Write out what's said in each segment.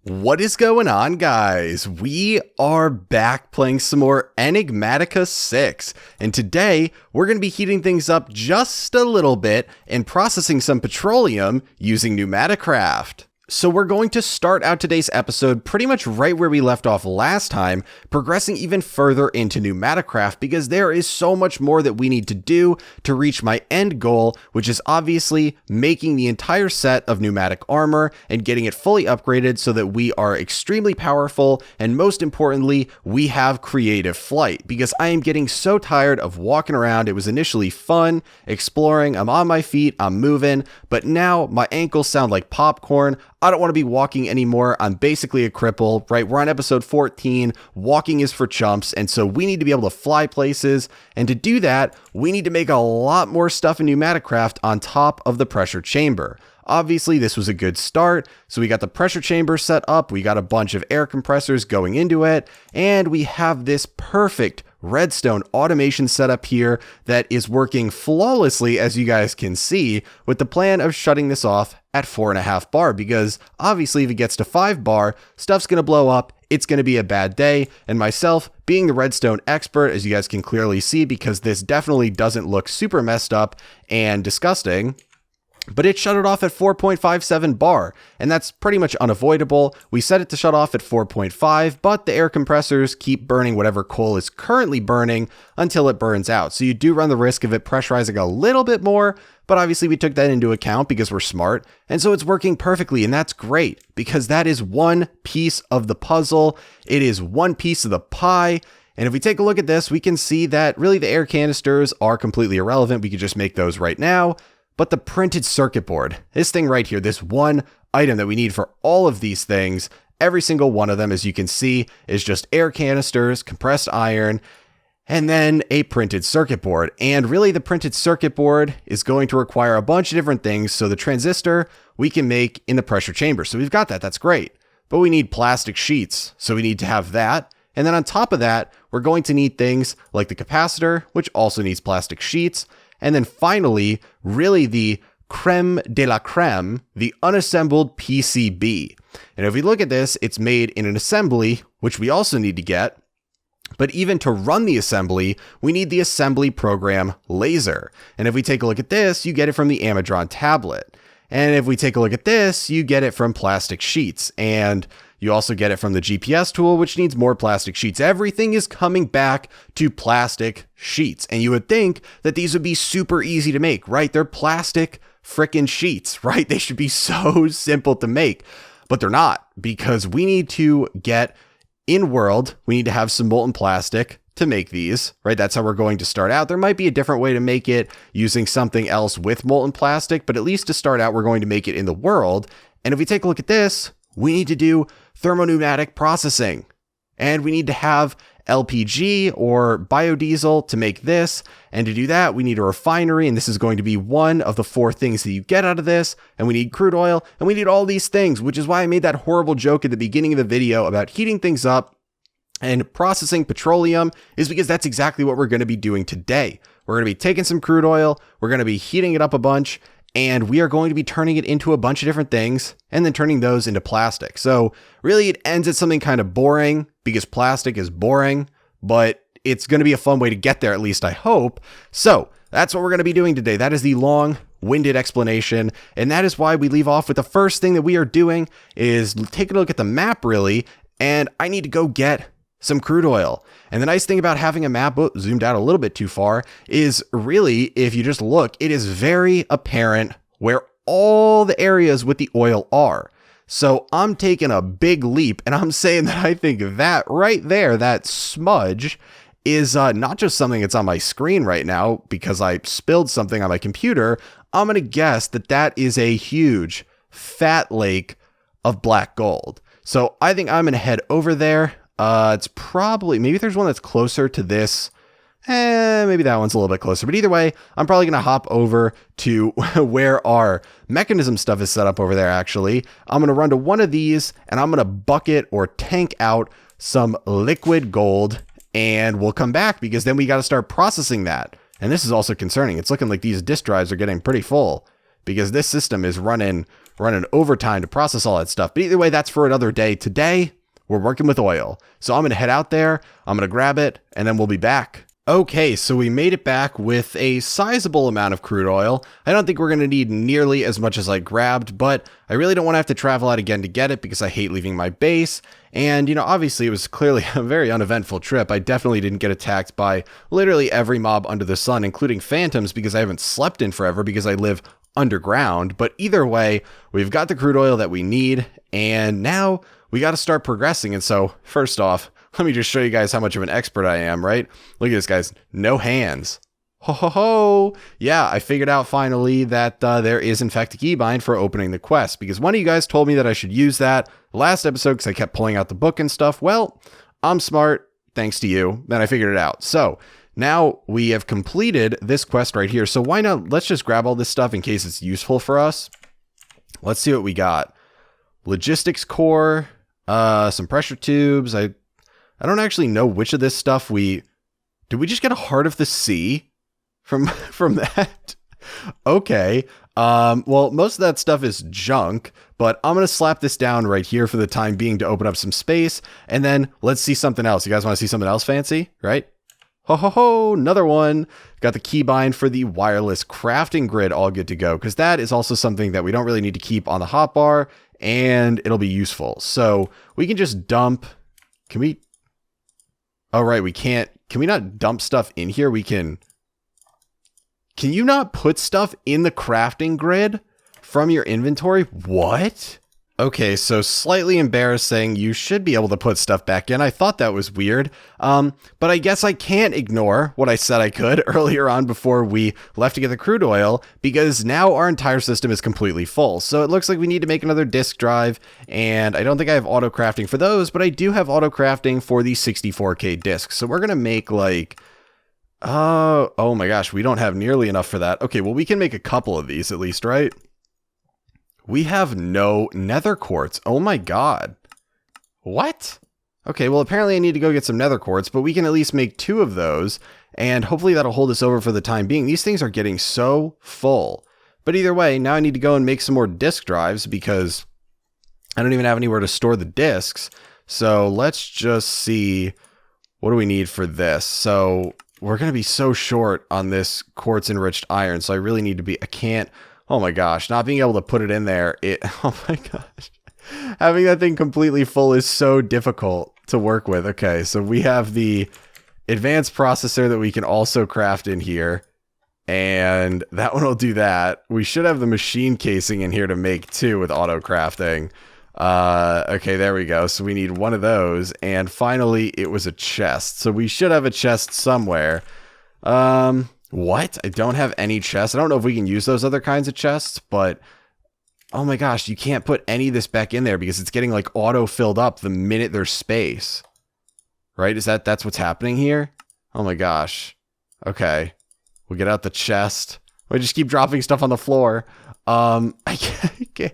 What is going on, guys? We are back playing some more Enigmatica 6, and today we're going to be heating things up just a little bit and processing some petroleum using PneumaticCraft. So we're going to start out today's episode pretty much right where we left off last time, progressing even further into PneumaticCraft because there is so much more that we need to do to reach my end goal, which is obviously making the entire set of pneumatic armor and getting it fully upgraded so that we are extremely powerful, and most importantly, we have creative flight, because I am getting so tired of walking around. It was initially fun, exploring, I'm on my feet, I'm moving, but now my ankles sound like popcorn. I don't want to be walking anymore. I'm basically a cripple, right? We're on episode 14. Walking is for chumps. And so we need to be able to fly places. And to do that, we need to make a lot more stuff in PneumaticCraft on top of the pressure chamber. Obviously, this was a good start. So we got the pressure chamber set up. We got a bunch of air compressors going into it. And we have this perfect redstone automation setup here that is working flawlessly, as you guys can see, with the plan of shutting this off at 4.5 bar, because obviously if it gets to 5 bar, stuff's going to blow up. It's going to be a bad day. And myself, being the redstone expert, as you guys can clearly see, because this definitely doesn't look super messed up and disgusting, but it shut it off at 4.57 bar, and that's pretty much unavoidable. We set it to shut off at 4.5, but the air compressors keep burning whatever coal is currently burning until it burns out. So you do run the risk of it pressurizing a little bit more, but obviously we took that into account because we're smart, and so it's working perfectly, and that's great, because that is one piece of the puzzle. It is one piece of the pie. And if we take a look at this, we can see that really the air canisters are completely irrelevant. We could just make those right now. But the printed circuit board, this thing right here, this one item that we need for all of these things, every single one of them, as you can see, is just air canisters, compressed iron, and then a printed circuit board. And really the printed circuit board is going to require a bunch of different things. So the transistor we can make in the pressure chamber. So we've got that, that's great. But we need plastic sheets. So we need to have that. And then on top of that, we're going to need things like the capacitor, which also needs plastic sheets. And then finally, really the creme de la creme, the unassembled PCB. And if we look at this, it's made in an assembly, which we also need to get. But even to run the assembly, we need the assembly program laser. And if we take a look at this, you get it from the Amidron Tablet. And if we take a look at this, you get it from plastic sheets. And you also get it from the GPS tool, which needs more plastic sheets. Everything is coming back to plastic sheets. And you would think that these would be super easy to make, right? They're plastic frickin' sheets, right? They should be so simple to make, but they're not, because we need to get in world, we need to have some molten plastic to make these, right? That's how we're going to start out. There might be a different way to make it using something else with molten plastic, but at least to start out, we're going to make it in the world. And if we take a look at this, we need to do Thermopneumatic processing, and we need to have LPG or biodiesel to make this. And to do that, we need a refinery, and this is going to be one of the 4 things that you get out of this. And we need crude oil, and we need all these things, which is why I made that horrible joke at the beginning of the video about heating things up and processing petroleum, is because that's exactly what we're going to be doing today. We're going to be taking some crude oil, we're going to be heating it up a bunch, and we are going to be turning it into a bunch of different things and then turning those into plastic. So really it ends at something kind of boring, because plastic is boring, but it's going to be a fun way to get there, at least I hope. So that's what we're going to be doing today. That is the long-winded explanation. And that is why we leave off with the first thing that we are doing is taking a look at the map, really. And I need to go get some crude oil. And the nice thing about having a map, zoomed out a little bit too far, is really, if you just look, it is very apparent where all the areas with the oil are. So I'm taking a big leap, and I'm saying that I think that right there, that smudge, is not just something that's on my screen right now because I spilled something on my computer. I'm going to guess that that is a huge, fat lake of black gold. So I think I'm going to head over there. It's probably, maybe there's one that's closer to this. Maybe that one's a little bit closer. But either way, I'm probably going to hop over to where our mechanism stuff is set up over there, actually. I'm going to run to one of these, and I'm going to bucket or tank out some liquid gold, and we'll come back, because then we got to start processing that. And this is also concerning. It's looking like these disk drives are getting pretty full, because this system is running running overtime to process all that stuff. But either way, that's for another day. Today, we're working with oil. So I'm going to head out there, I'm going to grab it, and then we'll be back. Okay, so we made it back with a sizable amount of crude oil. I don't think we're going to need nearly as much as I grabbed, but I really don't want to have to travel out again to get it because I hate leaving my base. And, you know, obviously it was clearly a very uneventful trip. I definitely didn't get attacked by literally every mob under the sun, including phantoms, because I haven't slept in forever because I live underground. But either way, we've got the crude oil that we need, and now we got to start progressing. And so, first off, let me just show you guys how much of an expert I am, right? Look at this, guys. No hands. Ho, ho, ho. Yeah, I figured out finally that there is, in fact, a keybind for opening the quest, because one of you guys told me that I should use that last episode because I kept pulling out the book and stuff. Well, I'm smart, thanks to you. Then I figured it out. So now we have completed this quest right here. So why not? Let's just grab all this stuff in case it's useful for us. Let's see what we got. Logistics core, some pressure tubes. I don't actually know which of this stuff did we just get a heart of the sea from that? Okay. Well, most of that stuff is junk, but I'm going to slap this down right here for the time being to open up some space. And then let's see something else. You guys want to see something else fancy, right? Ho, ho, ho, another one. Got the keybind for the wireless crafting grid all good to go, because that is also something that we don't really need to keep on the hotbar, and it'll be useful. So we can just dump. Can we? Oh, right, we can't. Can we not dump stuff in here? Can you not put stuff in the crafting grid from your inventory? What? Okay, so slightly embarrassing. You should be able to put stuff back in. I thought that was weird. But I guess I can't ignore what I said I could earlier on before we left to get the crude oil, because now our entire system is completely full. So it looks like we need to make another disk drive, and I don't think I have auto crafting for those, but I do have auto crafting for the 64K disks. So we're going to make like, oh my gosh, we don't have nearly enough for that. Okay, well, we can make a couple of these at least, right? We have no nether quartz. Oh my god. What? Okay, well, apparently I need to go get some nether quartz, but we can at least make 2 of those, and hopefully that'll hold us over for the time being. These things are getting so full. But either way, now I need to go and make some more disk drives because I don't even have anywhere to store the disks. So let's just see, what do we need for this? So we're going to be so short on this quartz enriched iron, so I really need to be, oh my gosh, not being able to put it in there, oh my gosh. Having that thing completely full is so difficult to work with. Okay, so we have the advanced processor that we can also craft in here, and that one will do that. We should have the machine casing in here to make 2 with auto crafting. Okay, there we go. So we need 1 of those, and finally it was a chest. So we should have a chest somewhere. What? I don't have any chests. I don't know if we can use those other kinds of chests, but oh my gosh, you can't put any of this back in there because it's getting like auto filled up the minute there's space. Right? That's what's happening here? Oh my gosh. Okay. We'll get out the chest. We just keep dropping stuff on the floor. I can't.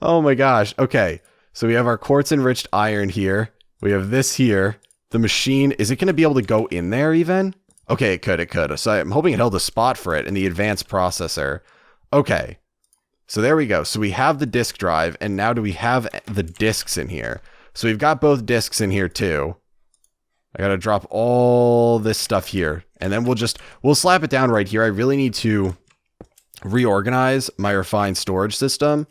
Oh my gosh. Okay. So we have our quartz enriched iron here. We have this here. The machine, is it going to be able to go in there even? Okay, it could. So I'm hoping it held a spot for it in the advanced processor. Okay. So there we go. So we have the disk drive, and now do we have the disks in here? So we've got both disks in here too. I gotta drop all this stuff here, and then we'll slap it down right here. I really need to reorganize my refined storage system,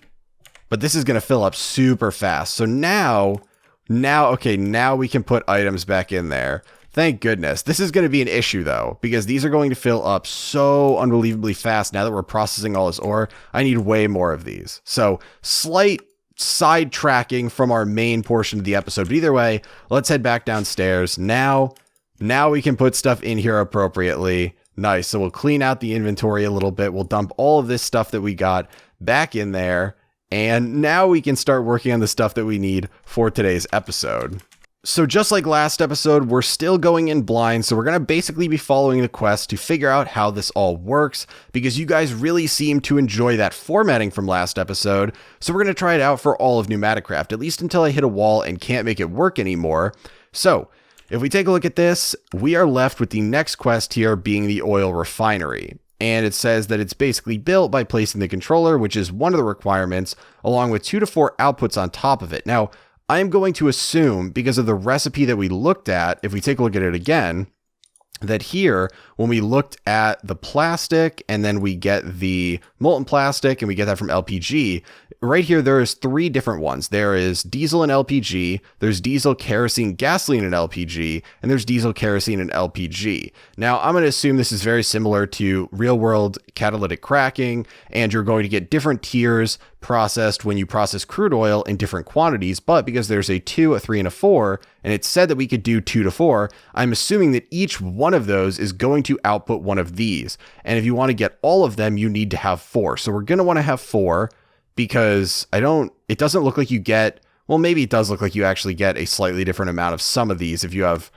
but this is gonna fill up super fast. So now we can put items back in there. Thank goodness. This is going to be an issue, though, because these are going to fill up so unbelievably fast now that we're processing all this ore. I need way more of these. So, slight sidetracking from our main portion of the episode. But either way, let's head back downstairs. Now we can put stuff in here appropriately. Nice. So, we'll clean out the inventory a little bit. We'll dump all of this stuff that we got back in there. And now we can start working on the stuff that we need for today's episode. So just like last episode, we're still going in blind, so we're going to basically be following the quest to figure out how this all works, because you guys really seem to enjoy that formatting from last episode, so we're going to try it out for all of PneumaticCraft, at least until I hit a wall and can't make it work anymore. So, if we take a look at this, we are left with the next quest here being the Oil Refinery. and it says that it's basically built by placing the controller, which is one of the requirements, along with 2 to 4 outputs on top of it. Now, I'm going to assume, because of the recipe that we looked at, if we take a look at it again, that here, when we looked at the plastic and then we get the molten plastic and we get that from LPG, right here, there is 3 different ones. There is diesel and LPG, there's diesel, kerosene, gasoline and LPG, and there's diesel, kerosene, and LPG. Now, I'm going to assume this is very similar to real-world catalytic cracking, and you're going to get different tiers processed when you process crude oil in different quantities, but because there's a 2, a 3, and a 4, and it said that we could do 2 to 4, I'm assuming that each one of those is going to output one of these. And if you want to get all of them, you need to have 4. So we're going to want to have 4, because it doesn't look like you get, well, maybe it does look like you actually get a slightly different amount of some of these if you have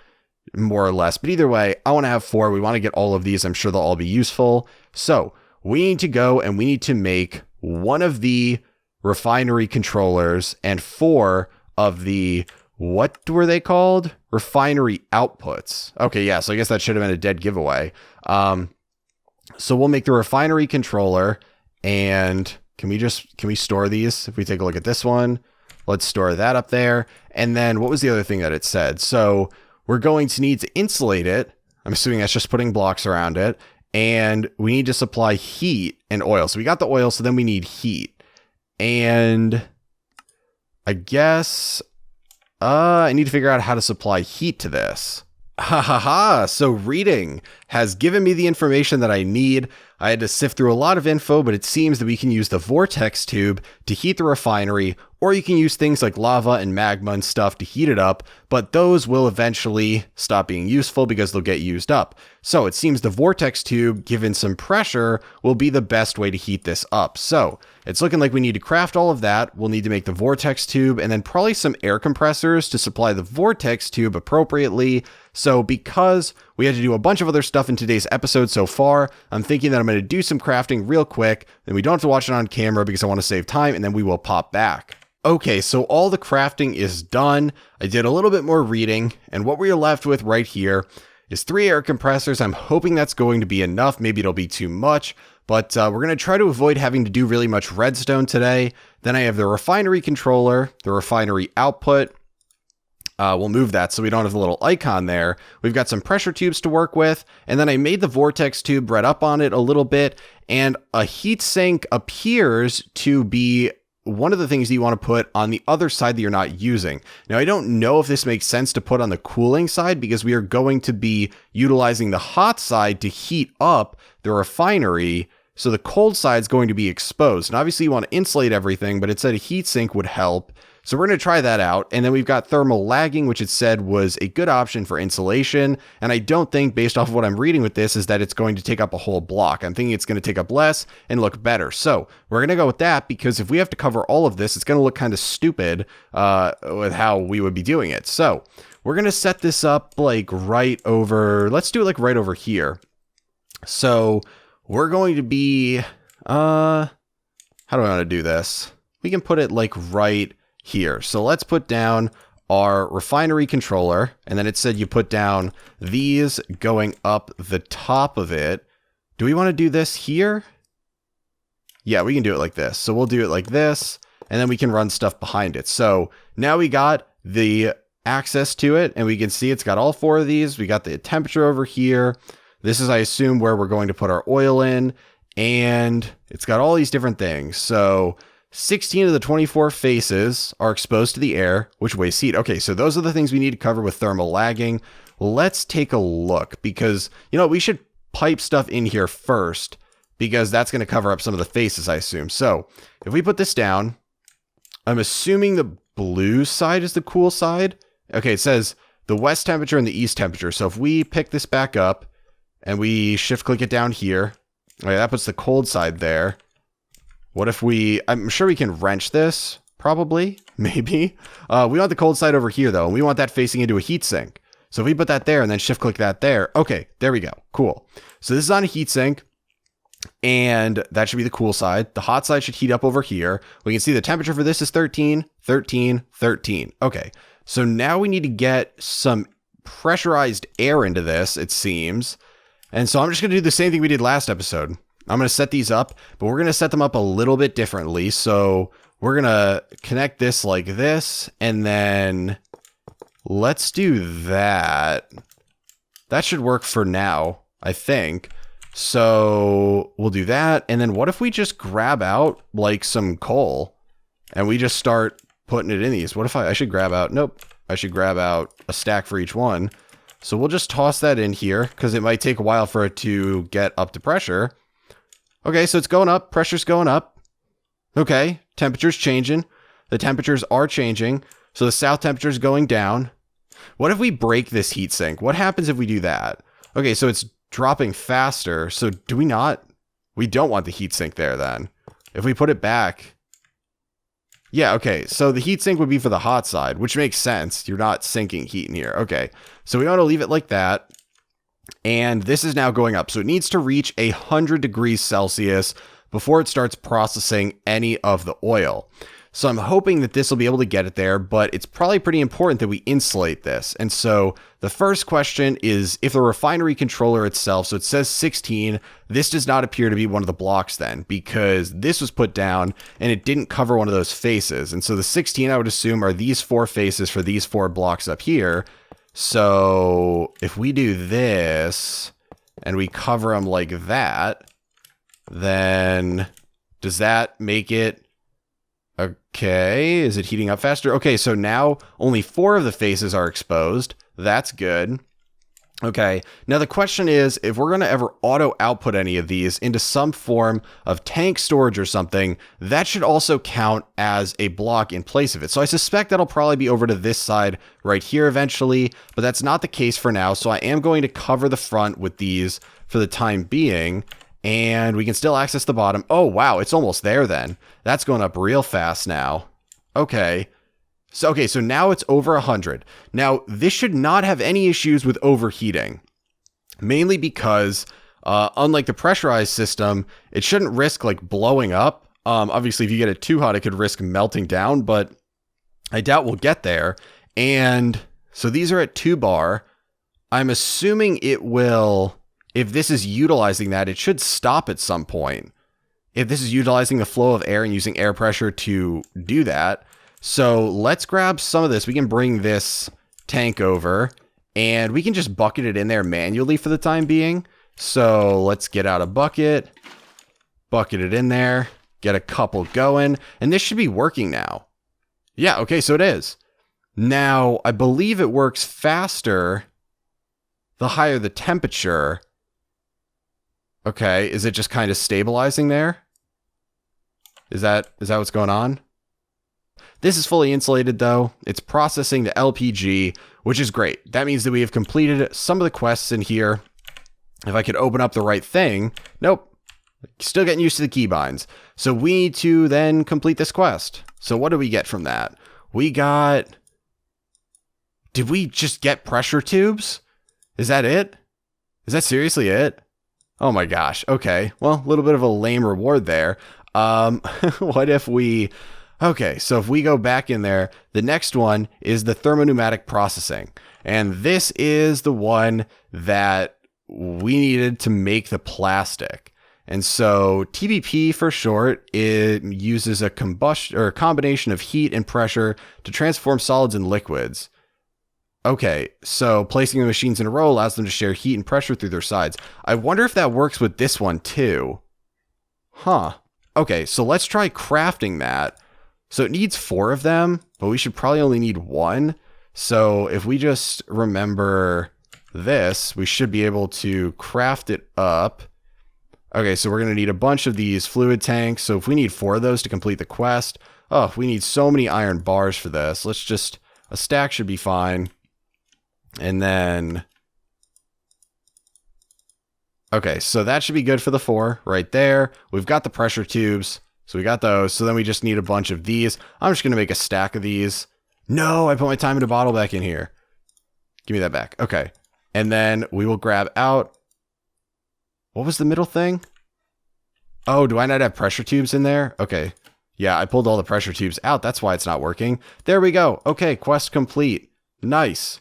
more or less. But either way, I want to have 4. We want to get all of these. I'm sure they'll all be useful. So we need to go and we need to make one of the refinery controllers and 4 of the, what were they called? Refinery outputs. Okay, yeah, so I guess that should have been a dead giveaway. So we'll make the refinery controller, and can we store these? If we take a look at this one, let's store that up there. And then what was the other thing that it said? So we're going to need to insulate it. I'm assuming that's just putting blocks around it. And we need to supply heat and oil. So we got the oil, so then we need heat. And I guess I need to figure out how to supply heat to this. Ha ha ha, so reading has given me the information that I need. I had to sift through a lot of info, but it seems that we can use the vortex tube to heat the refinery, or you can use things like lava and magma and stuff to heat it up, but those will eventually stop being useful because they'll get used up. So it seems the vortex tube, given some pressure, will be the best way to heat this up. So it's looking like we need to craft all of that. We'll need to make the vortex tube and then probably some air compressors to supply the vortex tube appropriately. So because we had to do a bunch of other stuff in today's episode so far, I'm thinking that I'm going to do some crafting real quick, then we don't have to watch it on camera because I want to save time, and then we will pop back. Okay, so all the crafting is done. I did a little bit more reading, and what we're left with right here is 3 air compressors. I'm hoping that's going to be enough. Maybe it'll be too much, but we're going to try to avoid having to do really much redstone today. Then I have the refinery controller, the refinery output. We'll move that so we don't have the little icon there. We've got some pressure tubes to work with, and then I made the vortex tube, read up on it a little bit, and a heat sink appears to be one of the things that you want to put on the other side that you're not using. Now, I don't know if this makes sense to put on the cooling side because we are going to be utilizing the hot side to heat up the refinery. So the cold side is going to be exposed. And obviously you want to insulate everything, but it said a heat sink would help. So we're going to try that out. And then we've got thermal lagging, which it said was a good option for insulation. And I don't think, based off of what I'm reading with this, is that it's going to take up a whole block. I'm thinking it's going to take up less and look better. So we're going to go with that because if we have to cover all of this, it's going to look kind of stupid with how we would be doing it. So we're going to set this up like right over, let's do it like right over here. So we're going to be, how do I want to do this? We can put it like right here. So let's put down our refinery controller, and then it said you put down these going up the top of it. Do we want to do this here? Yeah, we can do it like this. So we'll do it like this, and then we can run stuff behind it. So now we got the access to it, and we can see it's got all 4 of these. We got the temperature over here. This is, I assume, where we're going to put our oil in, and it's got all these different things. So 16 of the 24 faces are exposed to the air, which wastes heat. Okay, so those are the things we need to cover with thermal lagging. Let's take a look because, you know, we should pipe stuff in here first because that's going to cover up some of the faces, I assume. So if we put this down, I'm assuming the blue side is the cool side. Okay, it says the west temperature and the east temperature. So if we pick this back up and we shift click it down here, okay, that puts the cold side there. What if I'm sure we can wrench this, probably, maybe. We want the cold side over here, though, and we want that facing into a heatsink. So if we put that there and then shift click that there, okay, there we go, cool. So this is on a heatsink, and that should be the cool side. The hot side should heat up over here. We can see the temperature for this is 13, 13, 13. Okay, so now we need to get some pressurized air into this, it seems. And so I'm just going to do the same thing we did last episode. I'm going to set these up, but we're going to set them up a little bit differently. So we're going to connect this like this, and then let's do that. That should work for now, I think. So we'll do that. And then what if we just grab out like some coal and we just start putting it in these? What if I should grab out? Nope. I should grab out a stack for each one. So we'll just toss that in here because it might take a while for it to get up to pressure. Okay, so it's going up. Pressure's going up. Okay, temperature's changing. The temperatures are changing. So the south temperature is going down. What if we break this heatsink? What happens if we do that? Okay, so it's dropping faster. So do we not? We don't want the heatsink there then. If we put it back. Yeah, okay, so the heatsink would be for the hot side, which makes sense. You're not sinking heat in here. Okay, so we want to leave it like that. And this is now going up. So it needs to reach 100 degrees Celsius before it starts processing any of the oil. So I'm hoping that this will be able to get it there, but it's probably pretty important that we insulate this. And so the first question is if the refinery controller itself, so it says 16, this does not appear to be one of the blocks then, because this was put down and it didn't cover one of those faces. And so the 16, I would assume, are these 4 faces for these 4 blocks up here. So if we do this and we cover them like that, then does that make it okay? Is it heating up faster? Okay, so now only 4 of the faces are exposed. That's good. Okay, now the question is, if we're going to ever auto output any of these into some form of tank storage or something, that should also count as a block in place of it. So I suspect that'll probably be over to this side right here eventually, but that's not the case for now. So I am going to cover the front with these for the time being, and we can still access the bottom. Oh, wow, it's almost there then. That's going up real fast now. Okay. So now it's over 100. Now, this should not have any issues with overheating, mainly because, unlike the pressurized system, it shouldn't risk like blowing up. Obviously, if you get it too hot, it could risk melting down, but I doubt we'll get there. And so these are at 2 bar. I'm assuming it will, if this is utilizing that, it should stop at some point. If this is utilizing the flow of air and using air pressure to do that. So let's grab some of this. We can bring this tank over and we can just bucket it in there manually for the time being. So let's get out a bucket it in there, get a couple going, and this should be working now. Yeah, okay, so it is. Now, I believe it works faster the higher the temperature. Okay, is it just kind of stabilizing there? Is that what's going on? This is fully insulated though. It's processing the LPG, which is great. That means that we have completed some of the quests in here. If I could open up the right thing. Nope. Still getting used to the keybinds. So we need to then complete this quest. So what do we get from that? We got... Did we just get pressure tubes? Is that it? Is that seriously it? Oh my gosh. Okay. Well, a little bit of a lame reward there. What if we... Okay, so if we go back in there, the next one is the Thermo-Pneumatic Processing. And this is the one that we needed to make the plastic. And so TBP for short, it uses a combination of heat and pressure to transform solids and liquids. Okay, so placing the machines in a row allows them to share heat and pressure through their sides. I wonder if that works with this one too. Huh. Okay, so let's try crafting that. So it needs 4 of them, but we should probably only need 1. So if we just remember this, we should be able to craft it up. Okay, so we're going to need a bunch of these fluid tanks. So if we need 4 of those to complete the quest, oh, we need so many iron bars for this. Let's just, a stack should be fine. And then, okay, so that should be good for the 4 right there. We've got the pressure tubes. So we got those. So then we just need a bunch of these. I'm just going to make a stack of these. No, I put my time into bottle back in here. Give me that back. Okay. And then we will grab out. What was the middle thing? Oh, do I not have pressure tubes in there? Okay. Yeah, I pulled all the pressure tubes out. That's why it's not working. There we go. Okay, quest complete. Nice.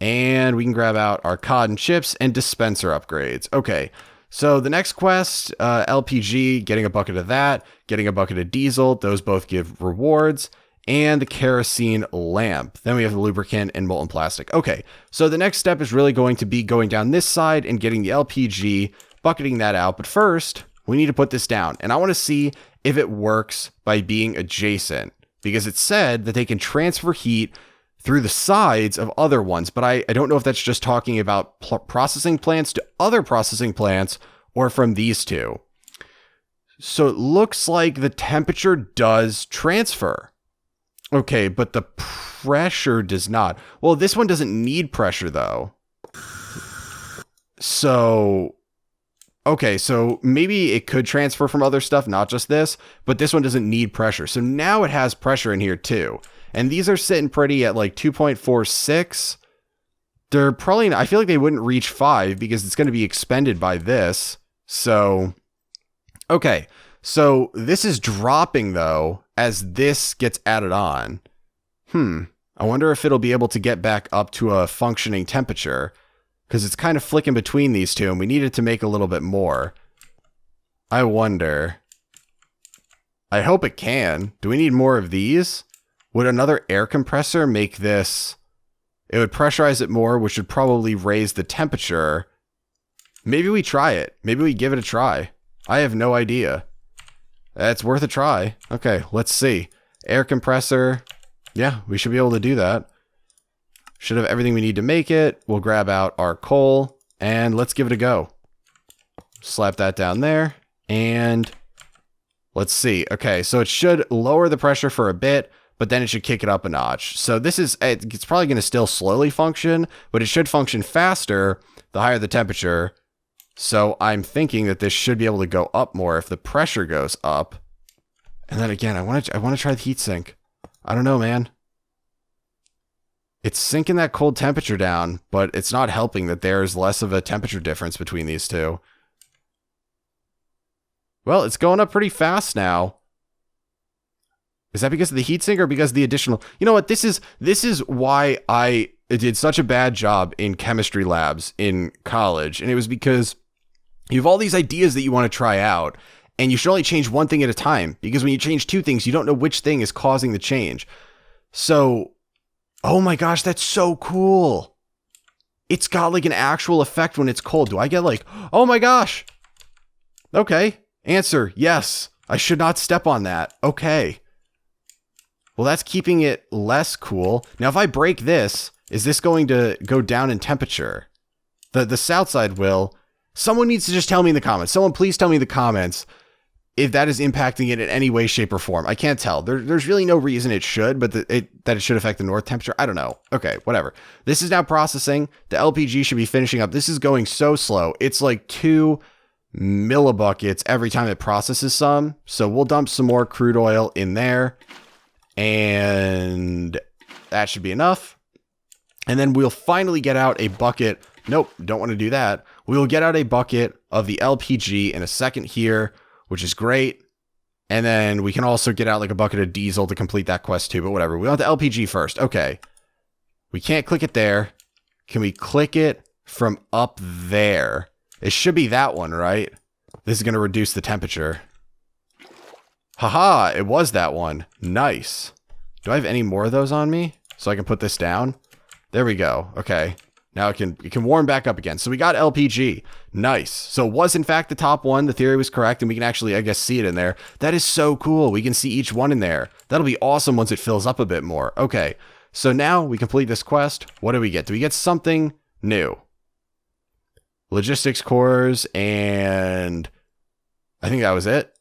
And we can grab out our cod and chips and dispenser upgrades. Okay, so the next quest, LPG, getting a bucket of that, getting a bucket of diesel. Those both give rewards. And the kerosene lamp. Then we have the lubricant and molten plastic. Okay, so the next step is really going to be going down this side and getting the LPG, bucketing that out. But first, we need to put this down. And I want to see if it works by being adjacent. Because it said that they can transfer heat through the sides of other ones. But I don't know if that's just talking about processing plants to other processing plants or from these two. So it looks like the temperature does transfer. Okay, but the pressure does not. Well, this one doesn't need pressure, though. So, okay, so maybe it could transfer from other stuff, not just this, but this one doesn't need pressure. So now it has pressure in here, too. And these are sitting pretty at like 2.46. They're probably, I feel like they wouldn't reach 5 because it's going to be expended by this. So, okay. So this is dropping, though, as this gets added on. I wonder if it'll be able to get back up to a functioning temperature, because it's kind of flicking between these two, and we need it to make a little bit more. I wonder. I hope it can. Do we need more of these? Would another air compressor make this? It would pressurize it more, which would probably raise the temperature. Maybe we try it. Maybe we give it a try. I have no idea. It's worth a try. Okay, let's see. Air compressor. Yeah, we should be able to do that. Should have everything we need to make it. We'll grab out our coal and let's give it a go. Slap that down there and let's see. Okay, so it should lower the pressure for a bit, but then it should kick it up a notch. So this is, it's probably going to still slowly function, but it should function faster the higher the temperature. So I'm thinking that this should be able to go up more if the pressure goes up. And then again, I want to try the heatsink. I don't know, man. It's sinking that cold temperature down, but it's not helping that there's less of a temperature difference between these two. Well, it's going up pretty fast now. Is that because of the heatsink or because of the additional? You know what? This is why I did such a bad job in chemistry labs in college, and it was because you have all these ideas that you want to try out, and you should only change one thing at a time, because when you change two things, you don't know which thing is causing the change. So, oh my gosh, that's so cool. It's got like an actual effect when it's cold. Do I get like, oh my gosh? Okay. Answer, yes. I should not step on that. Okay. Well, that's keeping it less cool. Now, if I break this, is this going to go down in temperature? The south side will. Someone needs to just tell me in the comments. Someone please tell me in the comments if that is impacting it in any way, shape, or form. I can't tell. There's really no reason it should, but that it should affect the north temperature. I don't know. Okay, whatever. This is now processing. The LPG should be finishing up. This is going so slow. It's like 2 millibuckets every time it processes some. So we'll dump some more crude oil in there. And that should be enough. And then we'll finally get out a bucket. Nope, don't want to do that. We will get out a bucket of the LPG in a second here, which is great. And then we can also get out like a bucket of diesel to complete that quest too, but whatever. We want the LPG first. Okay. We can't click it there. Can we click it from up there? It should be that one, right? This is going to reduce the temperature. Haha, it was that one. Nice. Do I have any more of those on me? So I can put this down? There we go. Okay. Now it can warm back up again. So we got LPG. Nice. So it was in fact the top one. The theory was correct, and we can actually, I guess, see it in there. That is so cool. We can see each one in there. That'll be awesome once it fills up a bit more. Okay. So now we complete this quest. What do we get? Do we get something new? Logistics cores, and I think that was it.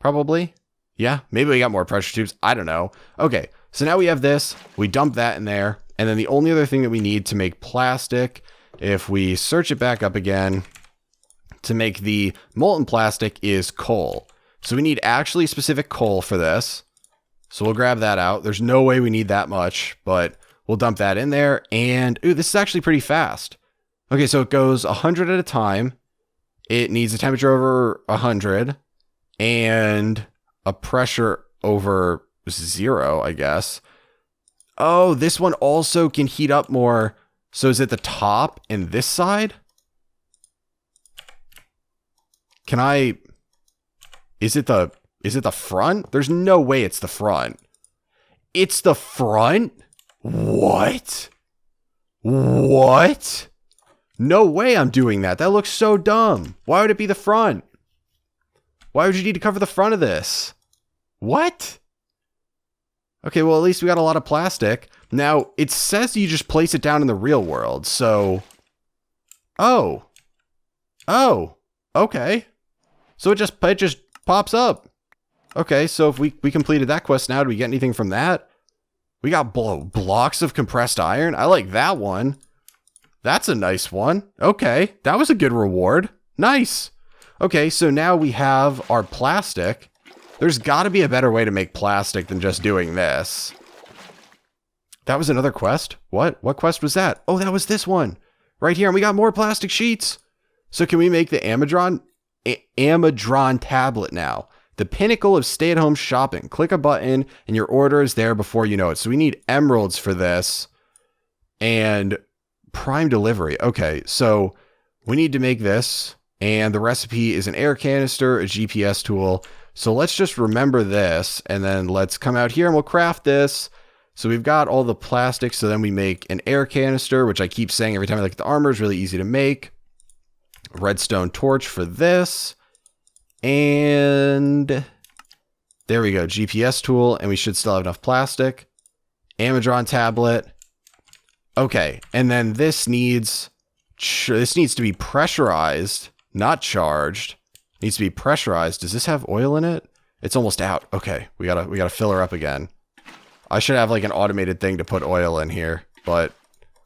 Probably. Yeah, maybe we got more pressure tubes. I don't know. Okay, so now we have this. We dump that in there. And then the only other thing that we need to make plastic, if we search it back up again, to make the molten plastic is coal. So we need actually specific coal for this. So we'll grab that out. There's no way we need that much, but we'll dump that in there. And, ooh, this is actually pretty fast. Okay, so it goes 100 at a time. It needs a temperature over 100 and a pressure over 0, I guess. Oh, this one also can heat up more So is it the top and this side? Is it the front? There's no way it's the front. It's the front? What? What? No way I'm doing that. That looks so dumb. Why would it be the front? Why would you need to cover the front of this? What? Okay, well, at least we got a lot of plastic. Now, it says you just place it down in the real world, so... Oh. Oh. Okay. So it just pops up. Okay, so if we completed that quest now, do we get anything from that? We got blocks of compressed iron. I like that one. That's a nice one. Okay, that was a good reward. Nice. Okay, so now we have our plastic. There's got to be a better way to make plastic than just doing this. That was another quest? What? What quest was that? Oh, that was this one. Right here, and we got more plastic sheets. So can we make the Amidron Tablet now? The pinnacle of stay-at-home shopping. Click a button, and your order is there before you know it. So we need emeralds for this. And prime delivery. Okay, so we need to make this. And the recipe is an air canister, a GPS tool. So let's just remember this. And then let's come out here and we'll craft this. So we've got all the plastic. So then we make an air canister, which I keep saying every time I look at the armor is really easy to make. Redstone torch for this. And there we go. GPS tool. And we should still have enough plastic. Amidron tablet. Okay. And then this needs to be pressurized, not charged. It needs to be pressurized. Does this have oil in it? It's almost out. Okay. We gotta fill her up again. I should have like an automated thing to put oil in here, but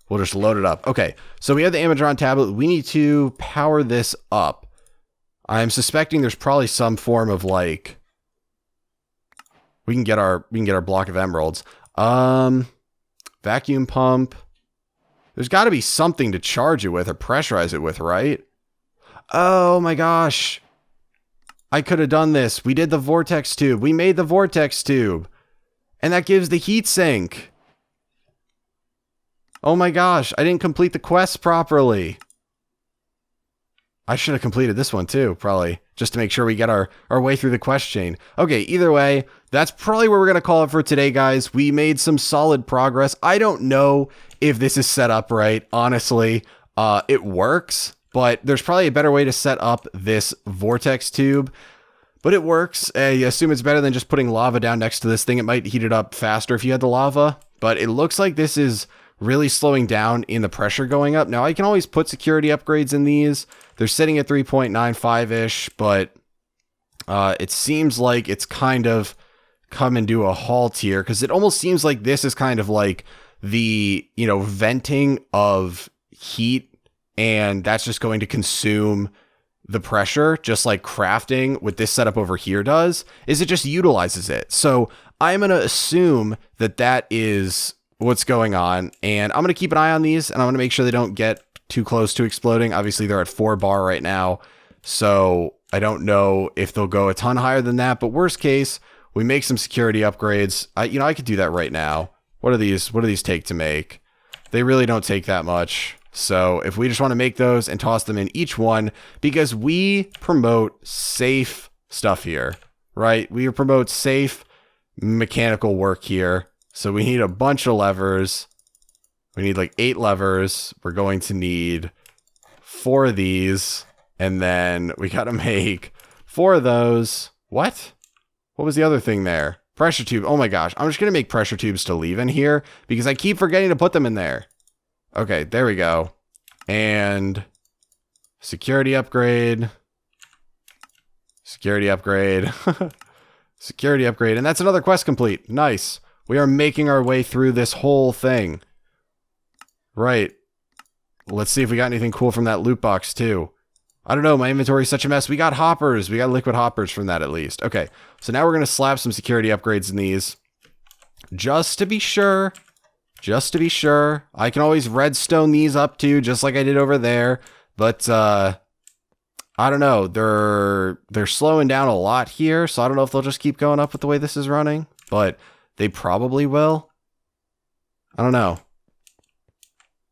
we'll just load it up. Okay. So we have the Amidron tablet. We need to power this up. I'm suspecting there's probably some form of like, we can get our block of emeralds. Vacuum pump. There's got to be something to charge it with or pressurize it with, right? Oh my gosh. I could have done this. We did the vortex tube. We made the vortex tube. And that gives the heat sink. Oh my gosh. I didn't complete the quest properly. I should have completed this one too, probably, just to make sure we get our way through the quest chain. Okay, either way, that's probably where we're going to call it for today, guys. We made some solid progress. I don't know if this is set up right, honestly. It works, but there's probably a better way to set up this vortex tube. But it works. I assume it's better than just putting lava down next to this thing. It might heat it up faster if you had the lava, but it looks like this is really slowing down in the pressure going up. Now, I can always put security upgrades in these. They're sitting at 3.95-ish, but it seems like it's kind of coming to a halt here because it almost seems like this is kind of like the, venting of heat, and that's just going to consume the pressure, just like crafting with this setup over here does, is it just utilizes it. So I'm going to assume that that is what's going on, and I'm going to keep an eye on these, and I'm going to make sure they don't get too close to exploding. Obviously, they're at 4 bar right now, so I don't know if they'll go a ton higher than that, but worst case, we make some security upgrades. I could do that right now. What do these take to make? They really don't take that much. So if we just want to make those and toss them in each one, because we promote safe stuff here, right? We promote safe mechanical work here. So we need a bunch of levers. We need like 8 levers. We're going to need 4 of these. And then we got to make 4 of those. What? What was the other thing there? Pressure tube. Oh my gosh. I'm just going to make pressure tubes to leave in here because I keep forgetting to put them in there. Okay, there we go. And security upgrade. Security upgrade. Security upgrade. And that's another quest complete. Nice. We are making our way through this whole thing. Right. Let's see if we got anything cool from that loot box too. I don't know. My inventory is such a mess. We got hoppers. We got liquid hoppers from that at least. Okay. So now we're going to slap some security upgrades in these. Just to be sure. Just to be sure. I can always redstone these up too, just like I did over there. But, I don't know. They're slowing down a lot here. So I don't know if they'll just keep going up with the way this is running. But they probably will. I don't know.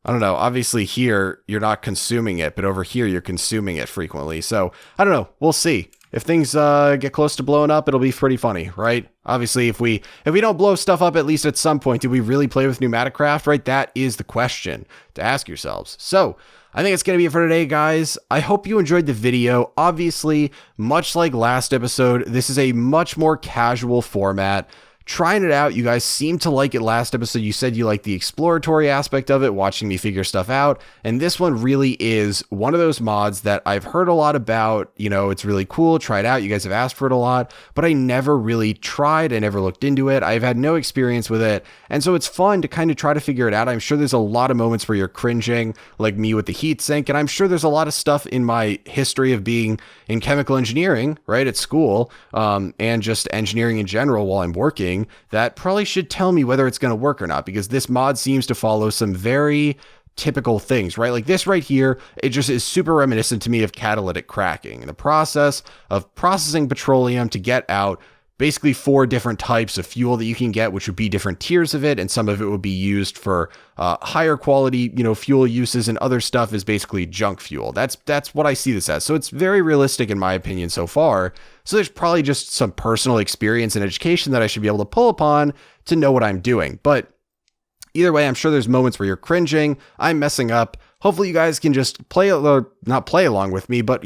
I don't know. Obviously here, you're not consuming it, but over here, you're consuming it frequently. So I don't know. We'll see. If things get close to blowing up, it'll be pretty funny, right? Obviously, if we don't blow stuff up at least at some point, do we really play with PneumaticCraft, right? That is the question to ask yourselves. So I think it's going to be it for today, guys. I hope you enjoyed the video. Obviously, much like last episode, this is a much more casual format. Trying it out. You guys seem to like it last episode. You said you like the exploratory aspect of it, watching me figure stuff out. And this one really is one of those mods that I've heard a lot about. You know, it's really cool. Try it out. You guys have asked for it a lot, but I never really tried. I never looked into it. I've had no experience with it. And so it's fun to kind of try to figure it out. I'm sure there's a lot of moments where you're cringing, like me with the heatsink. And I'm sure there's a lot of stuff in my history of being in chemical engineering, right, at school, and just engineering in general while I'm working, that probably should tell me whether it's going to work or not, because this mod seems to follow some very typical things, right? Like this right here, it just is super reminiscent to me of catalytic cracking, the process of processing petroleum to get out basically 4 different types of fuel that you can get, which would be different tiers of it, and some of it would be used for higher quality, fuel uses, and other stuff is basically junk fuel. That's what I see this as. So it's very realistic in my opinion so far. So there's probably just some personal experience and education that I should be able to pull upon to know what I'm doing. But either way, I'm sure there's moments where you're cringing, I'm messing up. Hopefully you guys can just not play along with me, but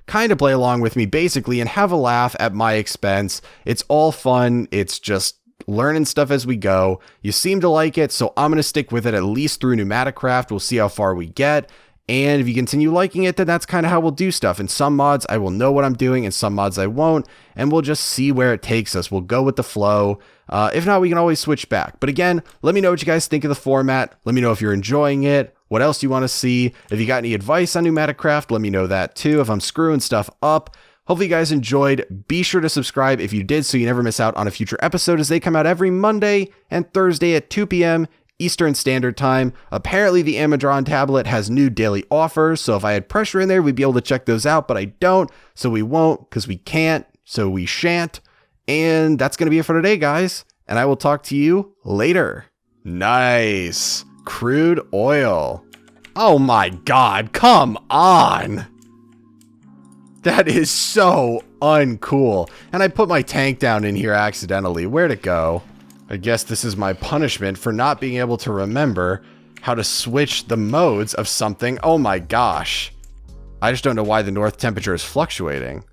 kind of play along with me basically and have a laugh at my expense. It's all fun. It's just learning stuff as we go. You seem to like it, so I'm going to stick with it at least through PneumaticCraft. We'll see how far we get. And if you continue liking it, then that's kind of how we'll do stuff. In some mods, I will know what I'm doing. In some mods, I won't. And we'll just see where it takes us. We'll go with the flow. If not, we can always switch back. But again, let me know what you guys think of the format. Let me know if you're enjoying it. What else you want to see? If you got any advice on PneumaticCraft, let me know that too. If I'm screwing stuff up. Hopefully you guys enjoyed. Be sure to subscribe if you did so you never miss out on a future episode, as they come out every Monday and Thursday at 2 p.m. Eastern Standard Time. Apparently the Amidron Tablet has new daily offers, so if I had pressure in there, we'd be able to check those out, but I don't, so we won't, because we can't, so we shan't. And that's going to be it for today, guys, and I will talk to you later. Nice. Crude oil. Oh my god, come on! That is so uncool. And I put my tank down in here accidentally. Where'd it go? I guess this is my punishment for not being able to remember how to switch the modes of something. Oh my gosh. I just don't know why the north temperature is fluctuating.